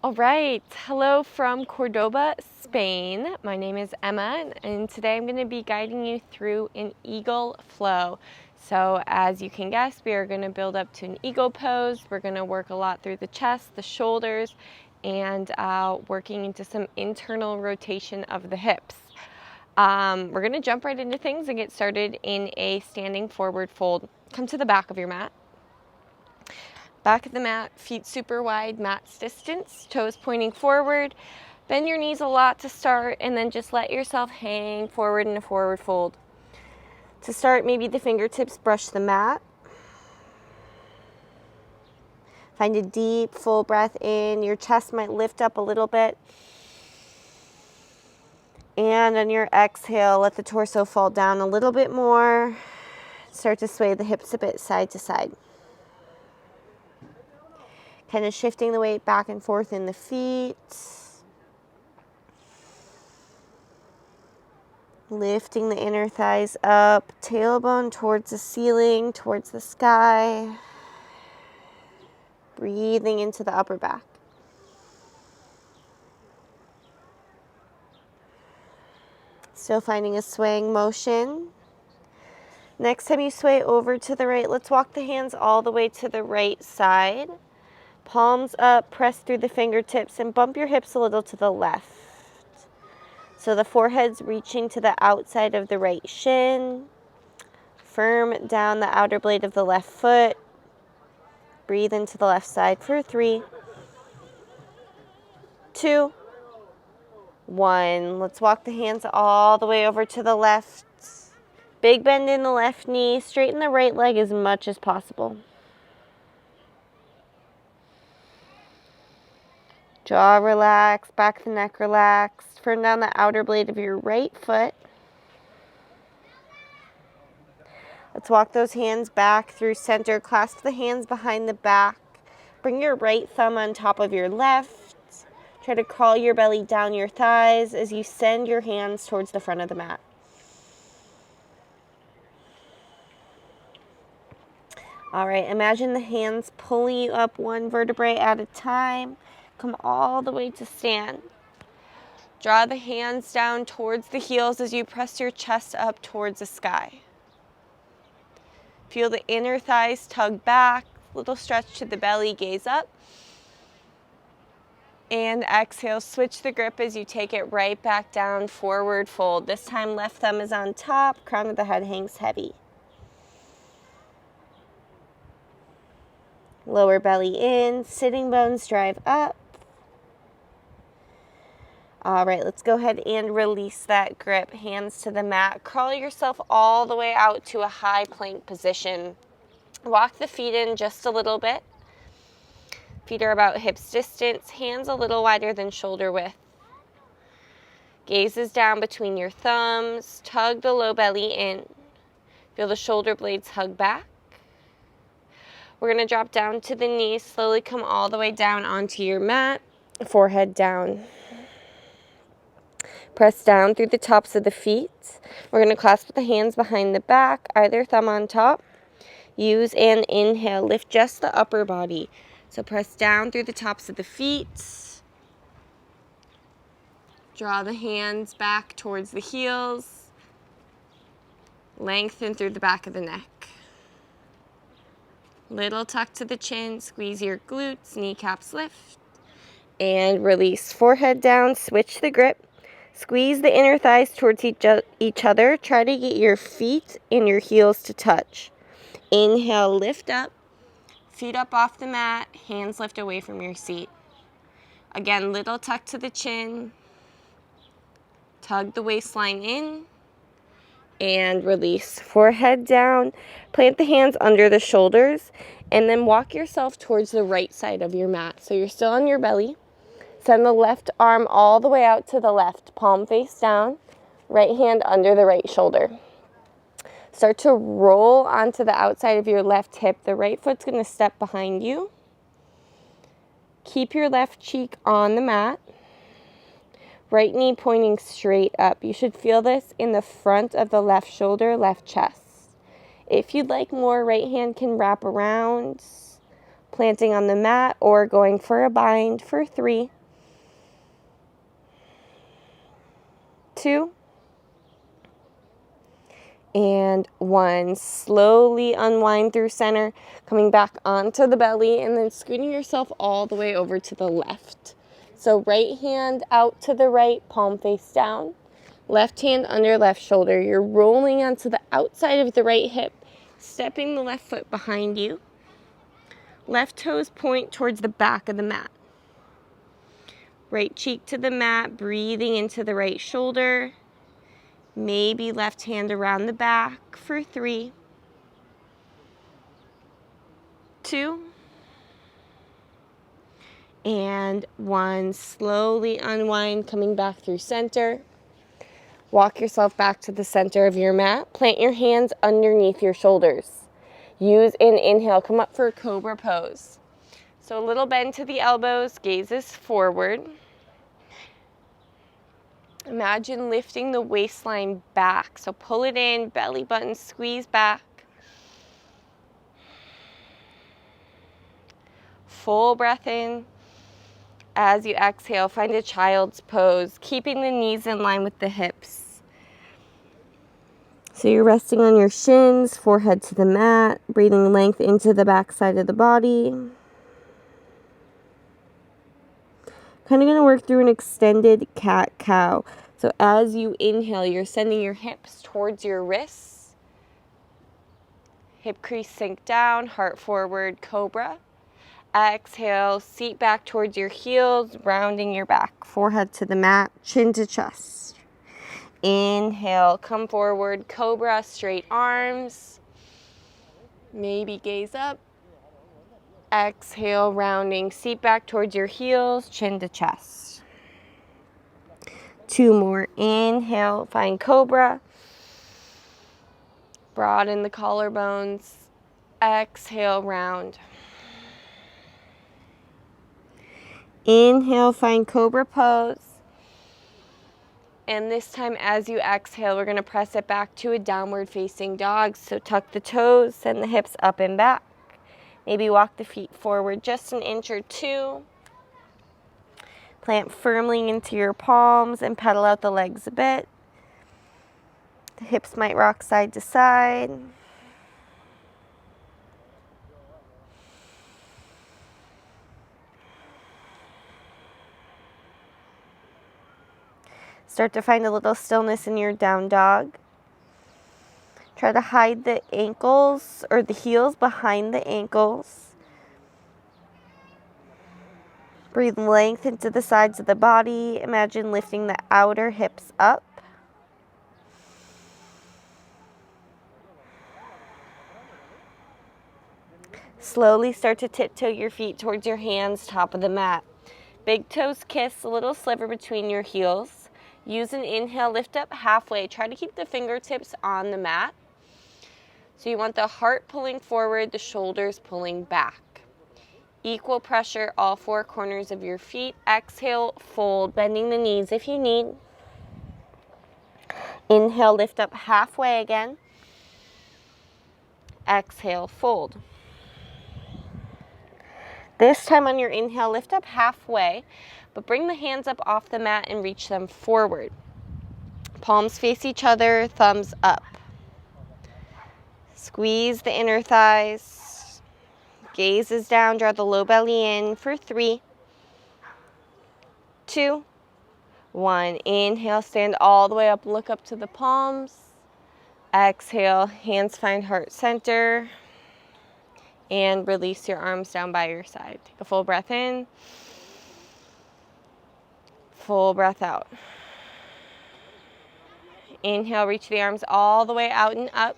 All right, hello from Cordoba, Spain. My name is Emma, and today I'm going to be guiding you through an eagle flow. So as you can guess, we are going to build up to an eagle pose. We're going to work a lot through the chest, the shoulders, and working into some internal rotation of the hips. We're going to jump right into things and get started in a standing forward fold. Come to the back of your mat. Back of the mat, feet super wide, mat's distance, toes pointing forward. Bend your knees a lot to start, and then just let yourself hang forward in a forward fold. To start, maybe the fingertips brush the mat. Find a deep, full breath in. Your chest might lift up a little bit. And on your exhale, let the torso fall down a little bit more. Start to sway the hips a bit side to side. Kind of shifting the weight back and forth in the feet. Lifting the inner thighs up, tailbone towards the ceiling, towards the sky. Breathing into the upper back. Still finding a swaying motion. Next time you sway over to the right, let's walk the hands all the way to the right side. Palms up, press through the fingertips, and bump your hips a little to the left. So the forehead's reaching to the outside of the right shin. Firm down the outer blade of the left foot. Breathe into the left side for 3, 2, 1. Let's walk the hands all the way over to the left. Big bend in the left knee. Straighten the right leg as much as possible. Jaw relaxed, back of the neck relaxed. Firm down the outer blade of your right foot. Let's walk those hands back through center. Clasp the hands behind the back. Bring your right thumb on top of your left. Try to crawl your belly down your thighs as you send your hands towards the front of the mat. All right, imagine the hands pulling you up one vertebrae at a time. Come all the way to stand. Draw the hands down towards the heels as you press your chest up towards the sky. Feel the inner thighs tug back, little stretch to the belly, gaze up. And exhale, switch the grip as you take it right back down, forward fold. This time left thumb is on top, crown of the head hangs heavy. Lower belly in, sitting bones drive up. All right, let's go ahead and release that grip. Hands to the mat. Crawl yourself all the way out to a high plank position. Walk the feet in just a little bit. Feet are about hips distance, hands a little wider than shoulder width. Gaze is down between your thumbs. Tug the low belly in. Feel the shoulder blades hug back. We're going to drop down to the knees. Slowly come all the way down onto your mat. Forehead down. Press down through the tops of the feet. We're going to clasp the hands behind the back, either thumb on top. Use an inhale. Lift just the upper body. So press down through the tops of the feet. Draw the hands back towards the heels. Lengthen through the back of the neck. Little tuck to the chin. Squeeze your glutes. Kneecaps lift. And release. Forehead down. Switch the grip. Squeeze the inner thighs towards each other. Try to get your feet and your heels to touch. Inhale, lift up. Feet up off the mat. Hands lift away from your seat. Again, little tuck to the chin. Tug the waistline in. And release. Forehead down. Plant the hands under the shoulders. And then walk yourself towards the right side of your mat. So you're still on your belly. Send the left arm all the way out to the left, palm face down, right hand under the right shoulder. Start to roll onto the outside of your left hip. The right foot's going to step behind you. Keep your left cheek on the mat. Right knee pointing straight up. You should feel this in the front of the left shoulder, left chest. If you'd like more, right hand can wrap around. planting on the mat or going for a bind for 3, 2, and 1. Slowly unwind through center, coming back onto the belly, and then scooting yourself all the way over to the left. So right hand out to the right, palm face down. Left hand under left shoulder. You're rolling onto the outside of the right hip, stepping the left foot behind you. Left toes point towards the back of the mat. Right cheek to the mat, breathing into the right shoulder. Maybe left hand around the back for 3, 2, and 1. Slowly unwind, coming back through center. Walk yourself back to the center of your mat. Plant your hands underneath your shoulders. Use an inhale, come up for a cobra pose. So a little bend to the elbows, gazes forward. Imagine lifting the waistline back. So pull it in, belly button, squeeze back. Full breath in. As you exhale, find a child's pose, keeping the knees in line with the hips. So you're resting on your shins, forehead to the mat, breathing length into the back side of the body. Kind of going to work through an extended cat-cow. So as you inhale, you're sending your hips towards your wrists. Hip crease sink down, heart forward, cobra. Exhale, seat back towards your heels, rounding your back. Forehead to the mat, chin to chest. Inhale, come forward, cobra, straight arms. Maybe gaze up. Exhale, rounding, seat back towards your heels, chin to chest. 2 more. Inhale, find cobra. Broaden the collarbones. Exhale, round. Inhale, find cobra pose. And this time as you exhale, we're going to press it back to a downward facing dog. So tuck the toes, send the hips up and back. Maybe walk the feet forward just an inch or 2. Plant firmly into your palms and pedal out the legs a bit. The hips might rock side to side. Start to find a little stillness in your down dog. Try to hide the ankles or the heels behind the ankles. Breathe length into the sides of the body. Imagine lifting the outer hips up. Slowly start to tiptoe your feet towards your hands, top of the mat. Big toes kiss, a little sliver between your heels. Use an inhale, lift up halfway. Try to keep the fingertips on the mat. So you want the heart pulling forward, the shoulders pulling back. Equal pressure, all 4 corners of your feet. Exhale, fold, bending the knees if you need. Inhale, lift up halfway again. Exhale, fold. This time on your inhale, lift up halfway, but bring the hands up off the mat and reach them forward. Palms face each other, thumbs up. Squeeze the inner thighs. Gaze is down, draw the low belly in for 3, 2, 1. Inhale, stand all the way up, look up to the palms. Exhale, hands find heart center. And release your arms down by your side. Take a full breath in. Full breath out. Inhale, reach the arms all the way out and up.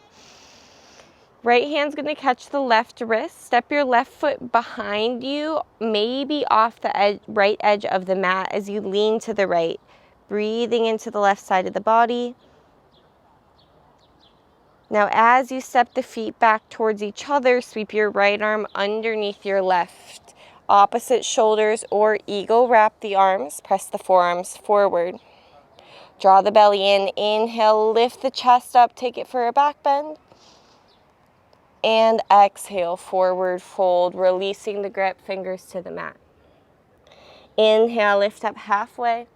Right hand's going to catch the left wrist. Step your left foot behind you, maybe off the right edge of the mat as you lean to the right. Breathing into the left side of the body. Now as you step the feet back towards each other, sweep your right arm underneath your left. Opposite shoulders or eagle wrap the arms. Press the forearms forward. Draw the belly in. Inhale, lift the chest up. Take it for a back bend. And exhale, forward fold, releasing the grip, fingers to the mat. Inhale, lift up halfway.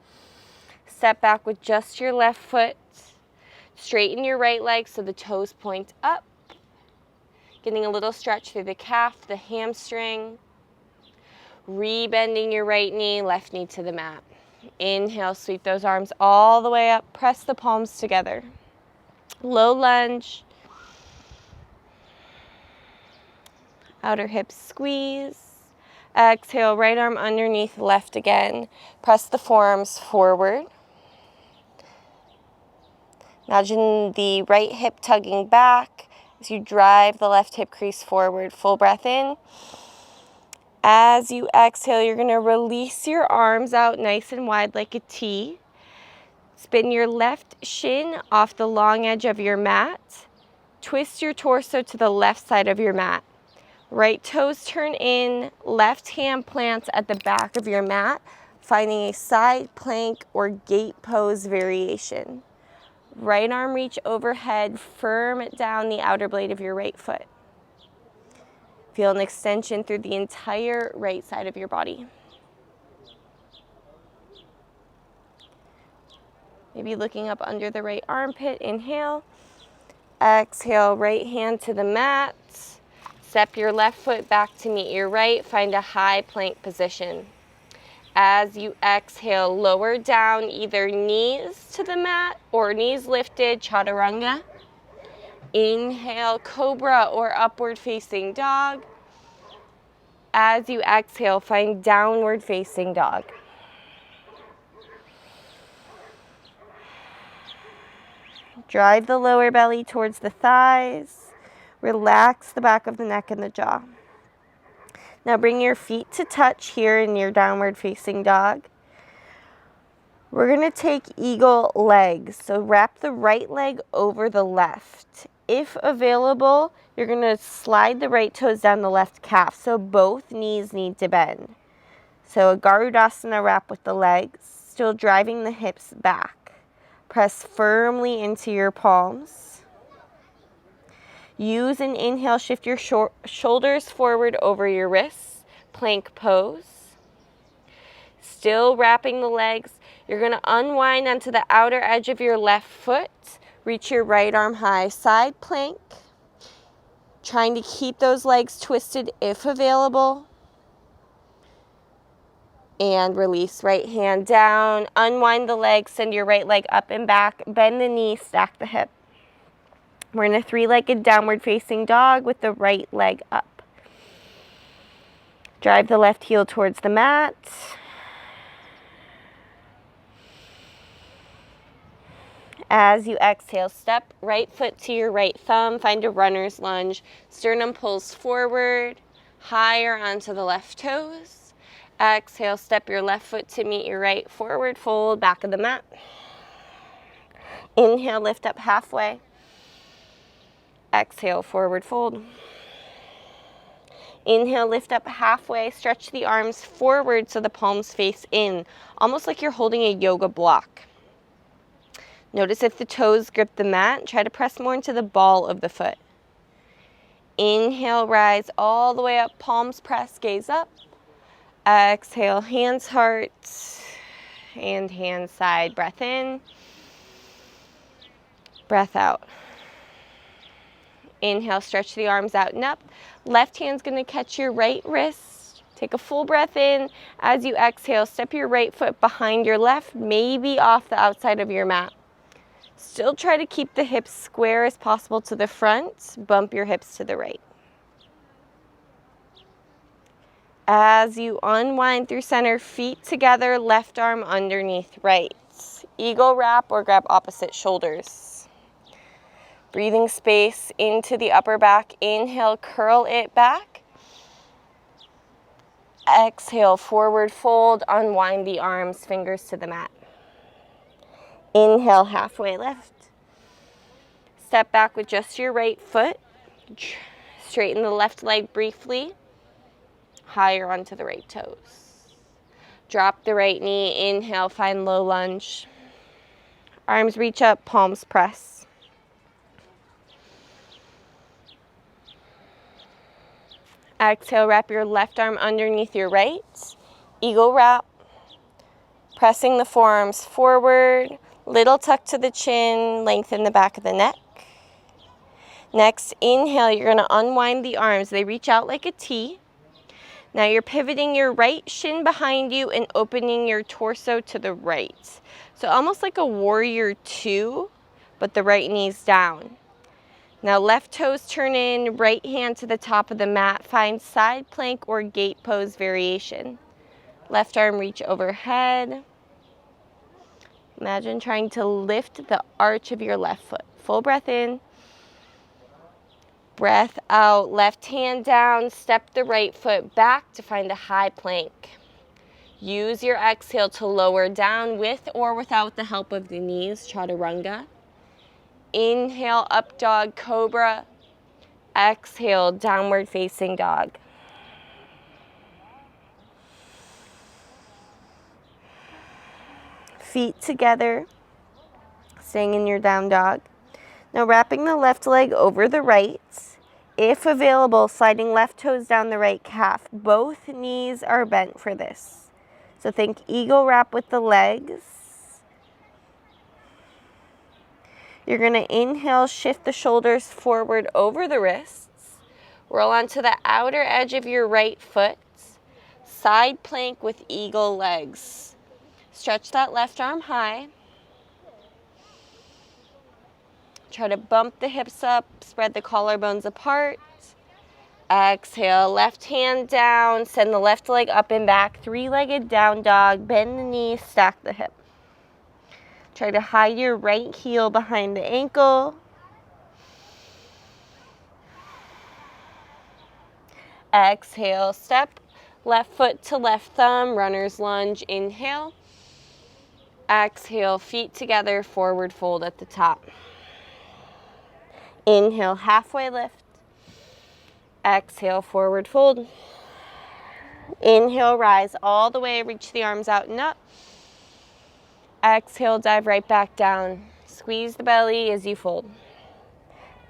Step back with just your left foot. Straighten your right leg so the toes point up. Getting a little stretch through the calf, the hamstring. Rebending your right knee, left knee to the mat. Inhale, sweep those arms all the way up. Press the palms together. Low lunge. Outer hips squeeze. Exhale, right arm underneath, left again. Press the forearms forward. Imagine the right hip tugging back as you drive the left hip crease forward. Full breath in. As you exhale, you're going to release your arms out nice and wide like a T. Spin your left shin off the long edge of your mat. Twist your torso to the left side of your mat. Right toes turn in, left hand plants at the back of your mat, finding a side plank or gate pose variation. Right arm reach overhead, firm down the outer blade of your right foot. Feel an extension through the entire right side of your body. Maybe looking up under the right armpit, inhale. Exhale, right hand to the mat. Step your left foot back to meet your right. Find a high plank position. As you exhale, lower down either knees to the mat or knees lifted, chaturanga. Inhale, cobra or upward facing dog. As you exhale, find downward facing dog. Drive the lower belly towards the thighs. Relax the back of the neck and the jaw. Now bring your feet to touch here in your downward facing dog. We're going to take eagle legs. So wrap the right leg over the left. If available, you're going to slide the right toes down the left calf. So both knees need to bend. So a Garudasana wrap with the legs, still driving the hips back. Press firmly into your palms. Use an inhale, shift your shoulders forward over your wrists. Plank pose. Still wrapping the legs. You're going to unwind onto the outer edge of your left foot. Reach your right arm high, side plank. Trying to keep those legs twisted if available. And release, right hand down. Unwind the leg, send your right leg up and back. Bend the knee, stack the hip. We're in a three-legged downward facing dog with the right leg up. Drive the left heel towards the mat. As you exhale, step right foot to your right thumb. Find a runner's lunge. Sternum pulls forward, higher onto the left toes. Exhale, step your left foot to meet your right. Forward fold, back of the mat. Inhale, lift up halfway. Exhale, forward fold. Inhale, lift up halfway. Stretch the arms forward so the palms face in, almost like you're holding a yoga block. Notice if the toes grip the mat, try to press more into the ball of the foot. Inhale, rise all the way up, palms press, gaze up. Exhale, hands heart, and hands side. Breath in, breath out. Inhale, stretch the arms out and up. Left hand's going to catch your right wrist. Take a full breath in. As you exhale, step your right foot behind your left, maybe off the outside of your mat. Still try to keep the hips square as possible to the front. Bump your hips to the right. As you unwind through center, feet together, left arm underneath right. Eagle wrap or grab opposite shoulders. Breathing space into the upper back. Inhale, curl it back. Exhale, forward fold, unwind the arms, fingers to the mat. Inhale, halfway lift. Step back with just your right foot. Straighten the left leg briefly. Higher onto the right toes. Drop the right knee. Inhale, find low lunge. Arms reach up, palms press. Exhale, wrap your left arm underneath your right. Eagle wrap. Pressing the forearms forward. Little tuck to the chin, lengthen the back of the neck. Next, inhale, you're going to unwind the arms. They reach out like a T. Now you're pivoting your right shin behind you and opening your torso to the right. So almost like a warrior two, but the right knee's down. Now left toes turn in, right hand to the top of the mat. Find side plank or gate pose variation. Left arm reach overhead. Imagine trying to lift the arch of your left foot. Full breath in. Breath out, left hand down, step the right foot back to find a high plank. Use your exhale to lower down with or without the help of the knees, chaturanga. Inhale, up dog, cobra. Exhale, downward facing dog. Feet together, staying in your down dog. Now wrapping the left leg over the right. If available, sliding left toes down the right calf. Both knees are bent for this. So think eagle wrap with the legs. You're going to inhale, shift the shoulders forward over the wrists. Roll onto the outer edge of your right foot. Side plank with eagle legs. Stretch that left arm high. Try to bump the hips up, spread the collarbones apart. Exhale, left hand down, send the left leg up and back, three-legged down dog, bend the knee, stack the hip. Try to hide your right heel behind the ankle. Exhale, step, left foot to left thumb, runner's lunge, inhale. Exhale, feet together, forward fold at the top. Inhale, halfway lift. Exhale, forward fold. Inhale, rise all the way, reach the arms out and up. Exhale, dive right back down. Squeeze the belly as you fold.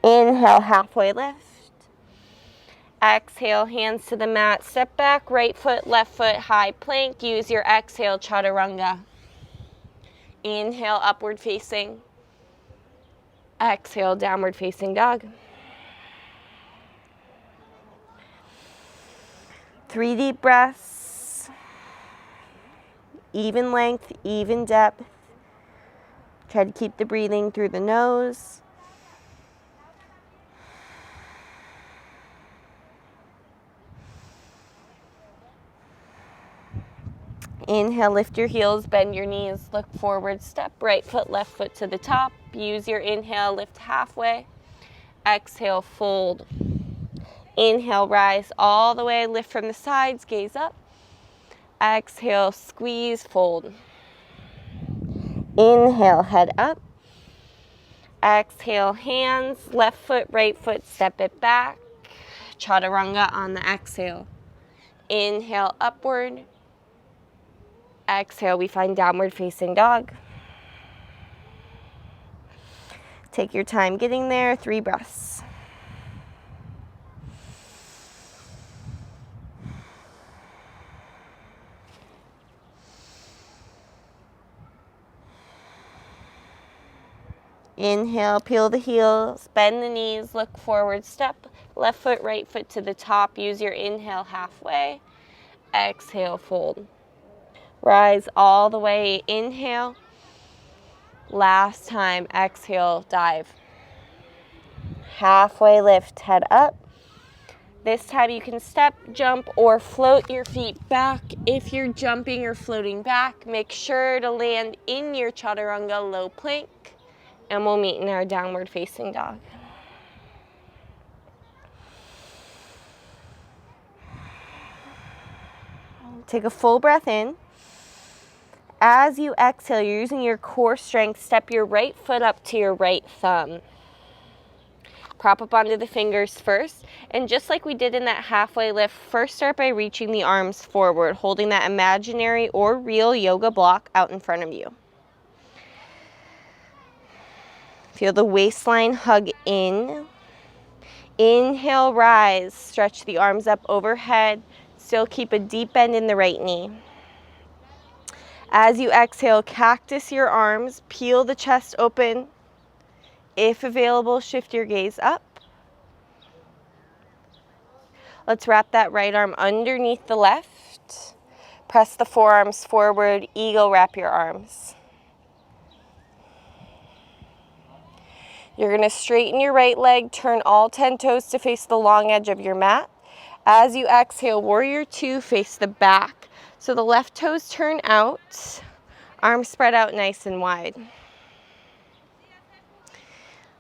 Inhale, halfway lift. Exhale, hands to the mat. Step back, right foot, left foot, high plank. Use your exhale, chaturanga. Inhale, upward facing. Exhale, downward facing dog. 3 deep breaths. Even length, even depth. Try to keep the breathing through the nose. Inhale, lift your heels, bend your knees, look forward, step right foot, left foot to the top. Use your inhale, lift halfway. Exhale, fold. Inhale, rise all the way, lift from the sides, gaze up. Exhale, squeeze, fold. Inhale, head up. Exhale, hands, left foot, right foot, step it back. Chaturanga on the exhale. Inhale, upward. Exhale, we find downward facing dog. Take your time getting there, 3 breaths. Inhale, peel the heels, bend the knees, look forward, step, left foot, right foot to the top. Use your inhale halfway. Exhale, fold. Rise all the way, inhale. Last time, exhale, dive. Halfway lift, head up. This time you can step, jump, or float your feet back. If you're jumping or floating back, make sure to land in your chaturanga low plank, and we'll meet in our downward facing dog. Take a full breath in. As you exhale, you're using your core strength. Step your right foot up to your right thumb. Prop up onto the fingers first. And just like we did in that halfway lift, first start by reaching the arms forward, holding that imaginary or real yoga block out in front of you. Feel the waistline hug in. Inhale, rise. Stretch the arms up overhead. Still keep a deep bend in the right knee. As you exhale, cactus your arms. Peel the chest open. If available, shift your gaze up. Let's wrap that right arm underneath the left. Press the forearms forward. Eagle wrap your arms. You're going to straighten your right leg, turn all 10 toes to face the long edge of your mat. As you exhale, warrior two, face the back. So the left toes turn out, arms spread out nice and wide.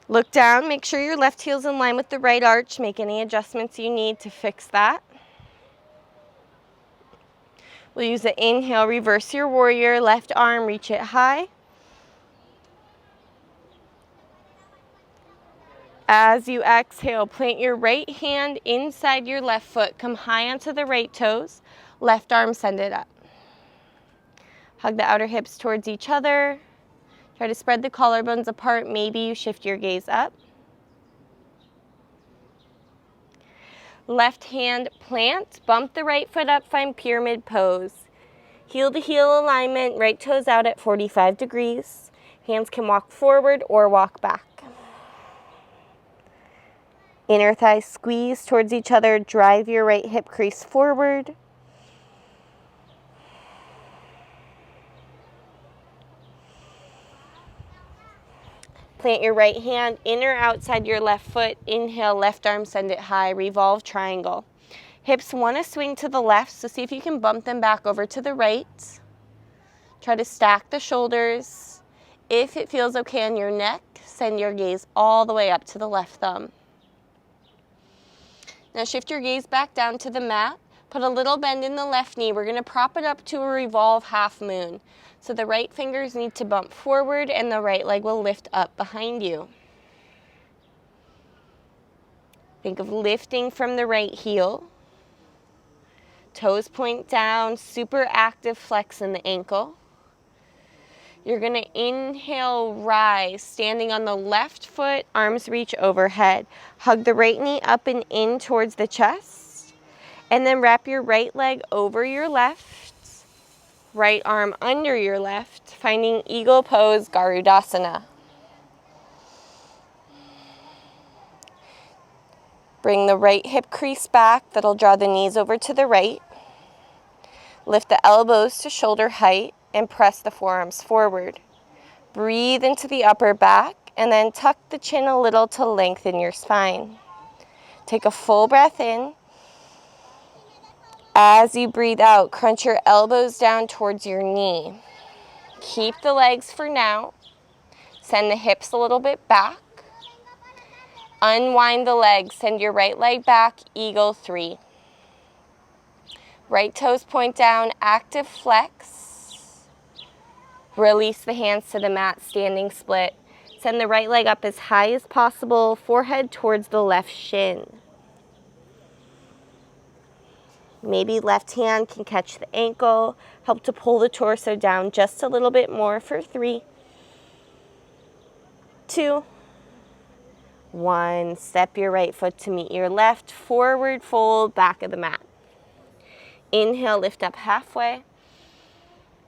Look down, make sure your left heel's in line with the right arch. Make any adjustments you need to fix that. We'll use the inhale, reverse your warrior, left arm, reach it high. As you exhale, plant your right hand inside your left foot. Come high onto the right toes. Left arm, send it up. Hug the outer hips towards each other. Try to spread the collarbones apart. Maybe you shift your gaze up. Left hand plant. Bump the right foot up. Find pyramid pose. Heel to heel alignment. Right toes out at 45 degrees. Hands can walk forward or walk back. Inner thighs squeeze towards each other. Drive your right hip crease forward. Plant your right hand in or outside your left foot. Inhale, left arm, send it high. Revolve triangle. Hips want to swing to the left, so see if you can bump them back over to the right. Try to stack the shoulders. If it feels okay on your neck, send your gaze all the way up to the left thumb. Now shift your gaze back down to the mat. Put a little bend in the left knee. We're going to prop it up to a revolve half moon. So the right fingers need to bump forward and the right leg will lift up behind you. Think of lifting from the right heel. Toes point down, super active flex in the ankle. You're going to inhale, rise, standing on the left foot, arms reach overhead. Hug the right knee up and in towards the chest. And then wrap your right leg over your left, right arm under your left, finding eagle pose, Garudasana. Bring the right hip crease back, that'll draw the knees over to the right. Lift the elbows to shoulder height and press the forearms forward. Breathe into the upper back and then tuck the chin a little to lengthen your spine. Take a full breath in. As you breathe out, crunch your elbows down towards your knee. Keep the legs for now. Send the hips a little bit back. Unwind the legs. Send your right leg back, eagle three. Right toes point down, active flex. Release the hands to the mat, standing split. Send the right leg up as high as possible, forehead towards the left shin. Maybe left hand can catch the ankle, help to pull the torso down just a little bit more for 3, 2, 1. Step your right foot to meet your left, forward fold, back of the mat. Inhale, lift up halfway.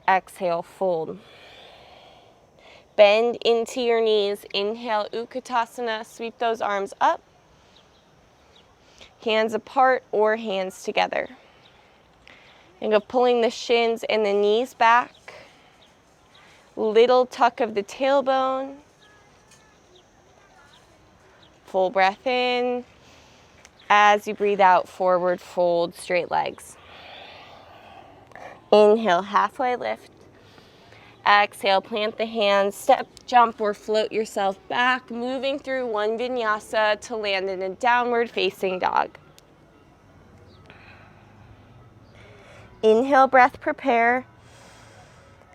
Exhale, fold. Bend into your knees. Inhale, Utkatasana. Sweep those arms up. Hands apart or hands together. Think of pulling the shins and the knees back. Little tuck of the tailbone. Full breath in. As you breathe out, forward fold, straight legs. Inhale, halfway lift. Exhale, plant the hands, step, jump, or float yourself back, moving through one vinyasa to land in a downward facing dog. Inhale, breath, prepare.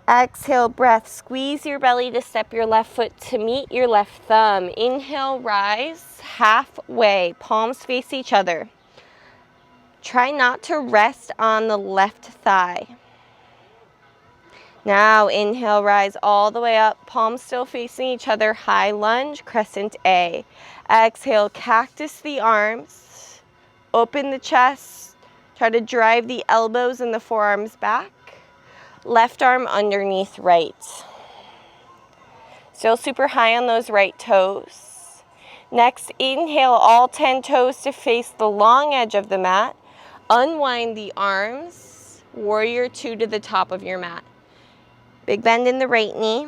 Exhale, breath, squeeze your belly to step your left foot to meet your left thumb. Inhale, rise, halfway, palms face each other. Try not to rest on the left thigh. Now inhale, rise all the way up, palms still facing each other, high lunge, crescent A. Exhale, cactus the arms, open the chest, try to drive the elbows and the forearms back. Left arm underneath right. Still super high on those right toes. Next, inhale all 10 toes to face the long edge of the mat. Unwind the arms, warrior 2 to the top of your mat. Big bend in the right knee.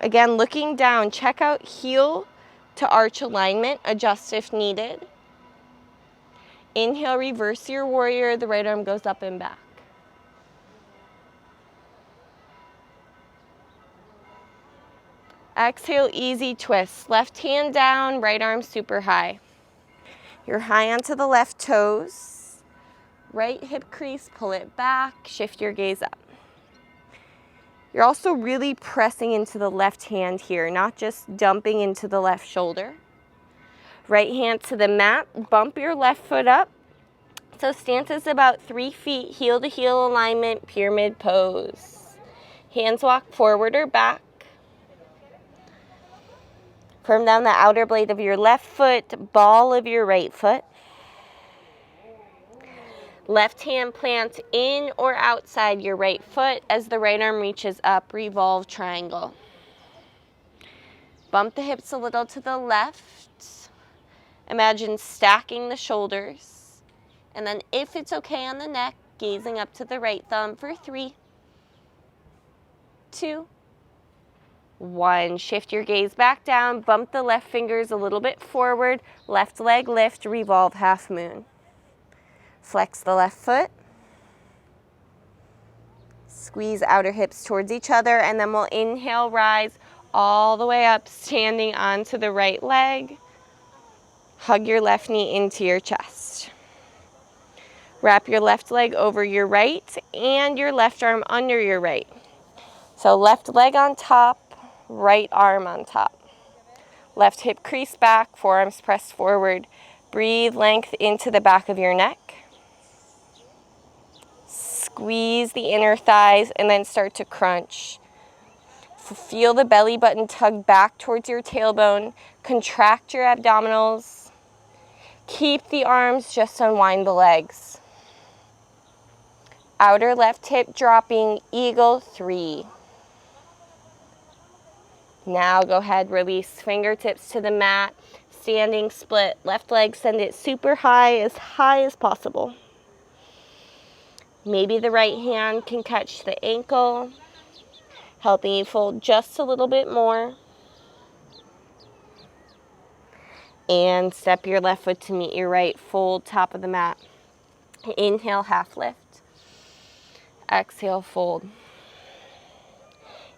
Again, looking down, check out heel to arch alignment, adjust if needed. Inhale, reverse your warrior, the right arm goes up and back. Exhale, easy twist. Left hand down, right arm super high. You're high onto the left toes. Right hip crease, pull it back, shift your gaze up. You're also really pressing into the left hand here, not just dumping into the left shoulder. Right hand to the mat, bump your left foot up. So stance is about 3 feet, heel to heel alignment, pyramid pose. Hands walk forward or back. Firm down the outer blade of your left foot, ball of your right foot. Left hand plants in or outside your right foot as the right arm reaches up, revolve triangle. Bump the hips a little to the left. Imagine stacking the shoulders. And then if it's okay on the neck, gazing up to the right thumb for 3, 2, 1. Shift your gaze back down, bump the left fingers a little bit forward, left leg lift, revolve half moon. Flex the left foot. Squeeze outer hips towards each other, and then we'll inhale, rise all the way up, standing onto the right leg. Hug your left knee into your chest. Wrap your left leg over your right and your left arm under your right. So left leg on top, right arm on top. Left hip crease back, forearms pressed forward. Breathe length into the back of your neck. Squeeze the inner thighs and then start to crunch. Feel the belly button tug back towards your tailbone. Contract your abdominals. Keep the arms, just unwind the legs. Outer left hip dropping, eagle 3. Now go ahead, release fingertips to the mat. Standing split, left leg, send it super high as possible. Maybe the right hand can catch the ankle, helping you fold just a little bit more. And step your left foot to meet your right, fold top of the mat. Inhale, half lift. Exhale, fold.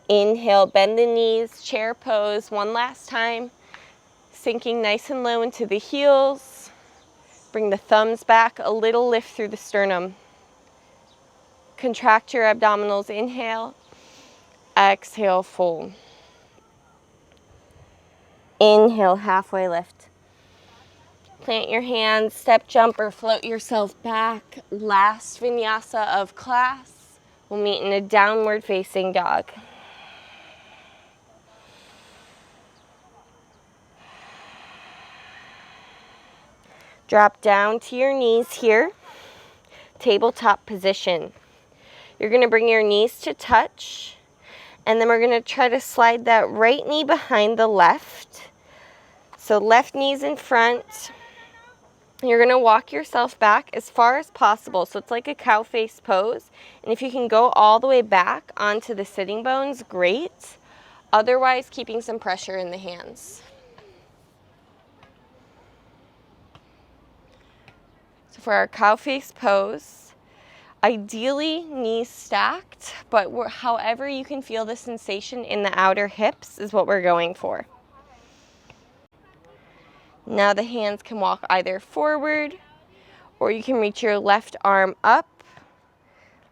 Inhale, bend the knees, chair pose, one last time. Sinking nice and low into the heels. Bring the thumbs back, a little lift through the sternum. Contract your abdominals, inhale. Exhale, fold. Inhale, halfway lift. Plant your hands, step, jump, or float yourself back. Last vinyasa of class. We'll meet in a downward facing dog. Drop down to your knees here. Tabletop position. You're going to bring your knees to touch. And then we're going to try to slide that right knee behind the left. So left knee's in front. You're going to walk yourself back as far as possible. So it's like a cow face pose. And if you can go all the way back onto the sitting bones, great. Otherwise, keeping some pressure in the hands. So for our cow face pose, ideally knees stacked, but however you can feel the sensation in the outer hips is what we're going for. Now the hands can walk either forward or you can reach your left arm up.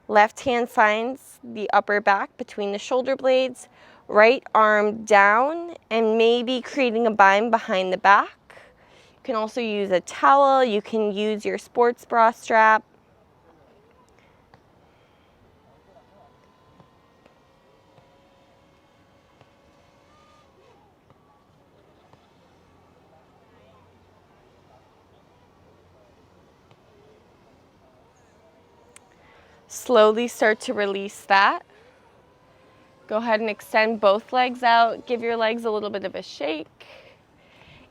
Left hand finds the upper back between the shoulder blades. Right arm down and maybe creating a bind behind the back. You can also use a towel. You can use your sports bra strap. Slowly start to release that. Go ahead and extend both legs out. Give your legs a little bit of a shake.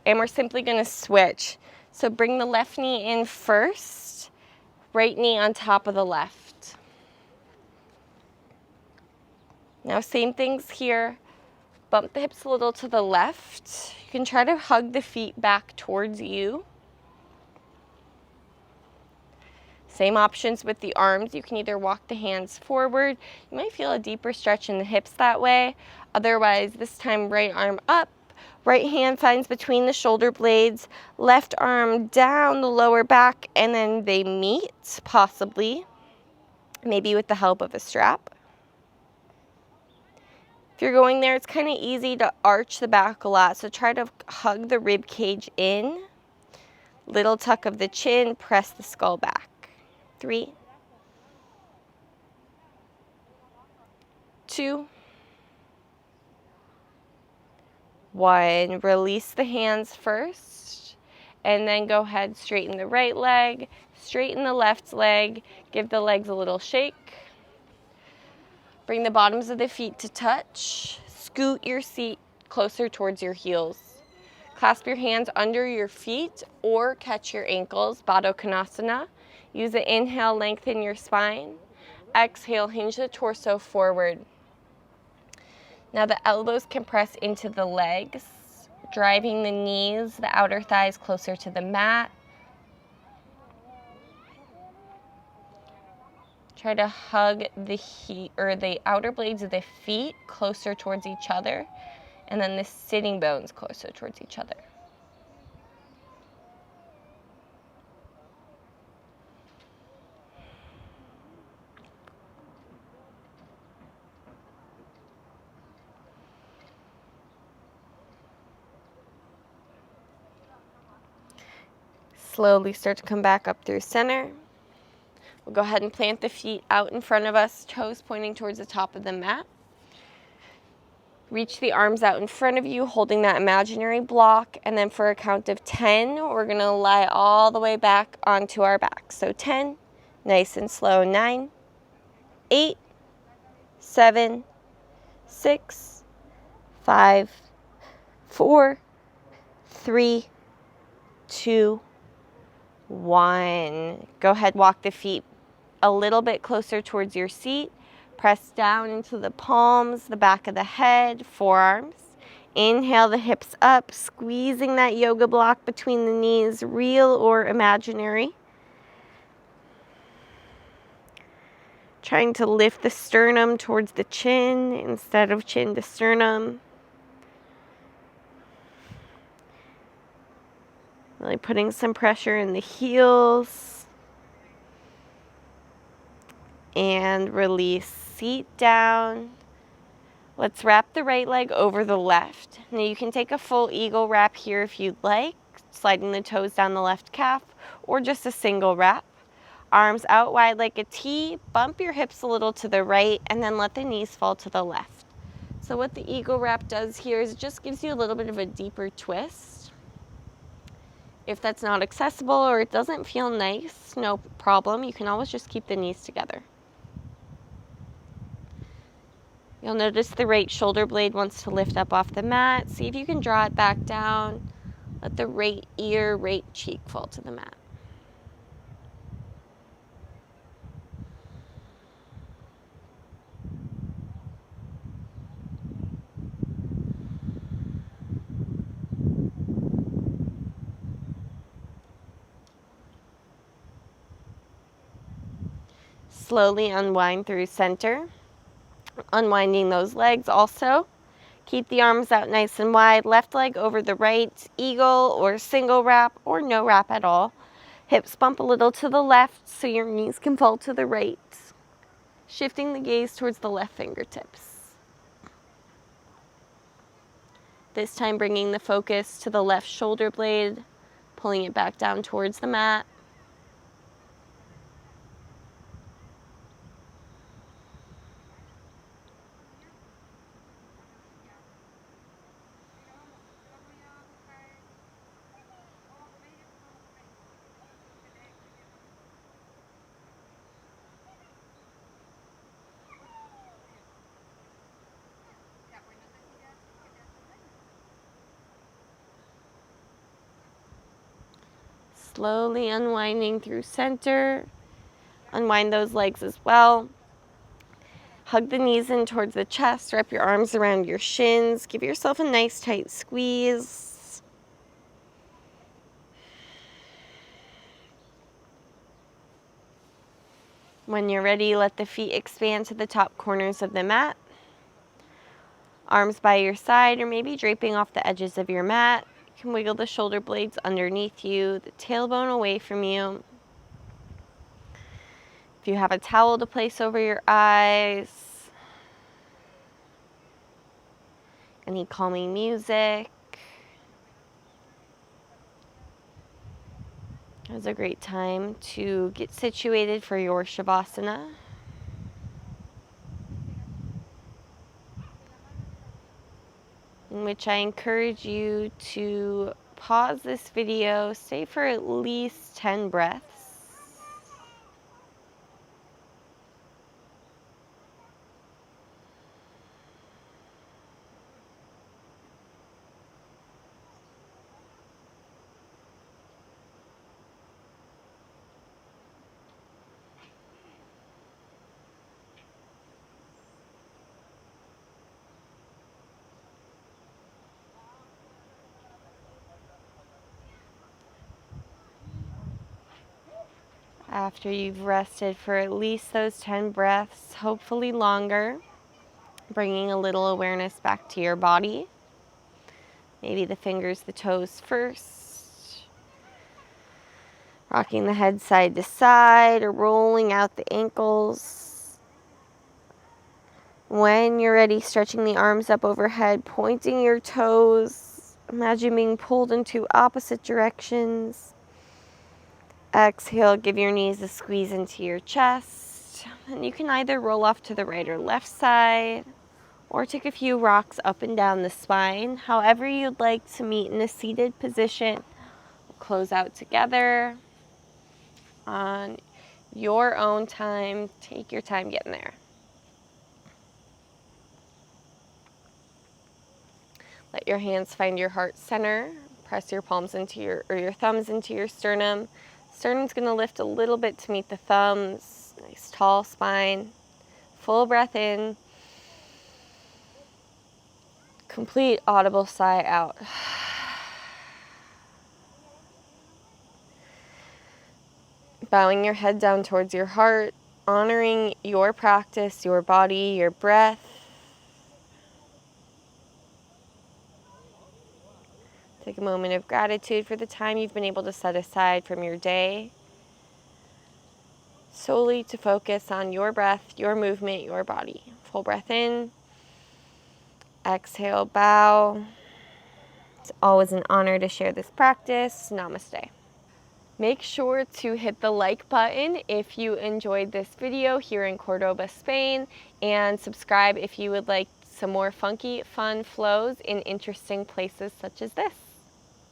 And we're simply going to switch. So bring the left knee in first, right knee on top of the left. Now same things here. Bump the hips a little to the left. You can try to hug the feet back towards you. Same options with the arms. You can either walk the hands forward. You might feel a deeper stretch in the hips that way. Otherwise, this time right arm up, right hand finds between the shoulder blades, left arm down the lower back, and then they meet, possibly, maybe with the help of a strap. If you're going there, it's kind of easy to arch the back a lot, so try to hug the rib cage in. Little tuck of the chin, press the skull back. 3, 2, 1. Release the hands first, and then go ahead, straighten the right leg, straighten the left leg, give the legs a little shake. Bring the bottoms of the feet to touch. Scoot your seat closer towards your heels. Clasp your hands under your feet or catch your ankles, Baddha Konasana. Use the inhale, lengthen your spine. Exhale, hinge the torso forward. Now the elbows can press into the legs, driving the knees, the outer thighs closer to the mat. Try to hug the outer blades of the feet closer towards each other, and then the sitting bones closer towards each other. Slowly start to come back up through center. We'll go ahead and plant the feet out in front of us, toes pointing towards the top of the mat. Reach the arms out in front of you, holding that imaginary block, and then for a count of 10, we're going to lie all the way back onto our back. So 10, nice and slow. 9, 8, 7, 6, 5, 4, 3, 2, 1. Go ahead, walk the feet a little bit closer towards your seat. Press down into the palms, the back of the head, forearms. Inhale the hips up, squeezing that yoga block between the knees, real or imaginary. Trying to lift the sternum towards the chin instead of chin to sternum. Really putting some pressure in the heels. And release, seat down. Let's wrap the right leg over the left. Now you can take a full eagle wrap here if you'd like, sliding the toes down the left calf, or just a single wrap. Arms out wide like a T, bump your hips a little to the right, and then let the knees fall to the left. So what the eagle wrap does here is it just gives you a little bit of a deeper twist. If that's not accessible or it doesn't feel nice, no problem. You can always just keep the knees together. You'll notice the right shoulder blade wants to lift up off the mat. See if you can draw it back down. Let the right ear, right cheek fall to the mat. Slowly unwind through center. Unwinding those legs also. Keep the arms out nice and wide. Left leg over the right, eagle or single wrap or no wrap at all. Hips bump a little to the left so your knees can fall to the right. Shifting the gaze towards the left fingertips. This time bringing the focus to the left shoulder blade, pulling it back down towards the mat. Slowly unwinding through center. Unwind those legs as well. Hug the knees in towards the chest. Wrap your arms around your shins. Give yourself a nice tight squeeze. When you're ready, let the feet expand to the top corners of the mat. Arms by your side or maybe draping off the edges of your mat. You can wiggle the shoulder blades underneath you, the tailbone away from you. If you have a towel to place over your eyes, any calming music. It's a great time to get situated for your Savasana. In which I encourage you to pause this video, stay for at least 10 breaths. After you've rested for at least those 10 breaths, hopefully longer, bringing a little awareness back to your body. Maybe the fingers, the toes first. Rocking the head side to side or rolling out the ankles. When you're ready, stretching the arms up overhead, pointing your toes. Imagine being pulled into opposite directions. Exhale, give your knees a squeeze into your chest. And you can either roll off to the right or left side, or take a few rocks up and down the spine. However you'd like to meet in a seated position. We'll close out together on your own time. Take your time getting there. Let your hands find your heart center. Press your palms into your thumbs into your sternum. Sternum's going to lift a little bit to meet the thumbs. Nice tall spine. Full breath in. Complete audible sigh out. Bowing your head down towards your heart, honoring your practice, your body, your breath. Take a moment of gratitude for the time you've been able to set aside from your day, solely to focus on your breath, your movement, your body. Full breath in. Exhale, bow. It's always an honor to share this practice. Namaste. Make sure to hit the like button if you enjoyed this video here in Cordoba, Spain, and subscribe if you would like some more funky, fun flows in interesting places such as this.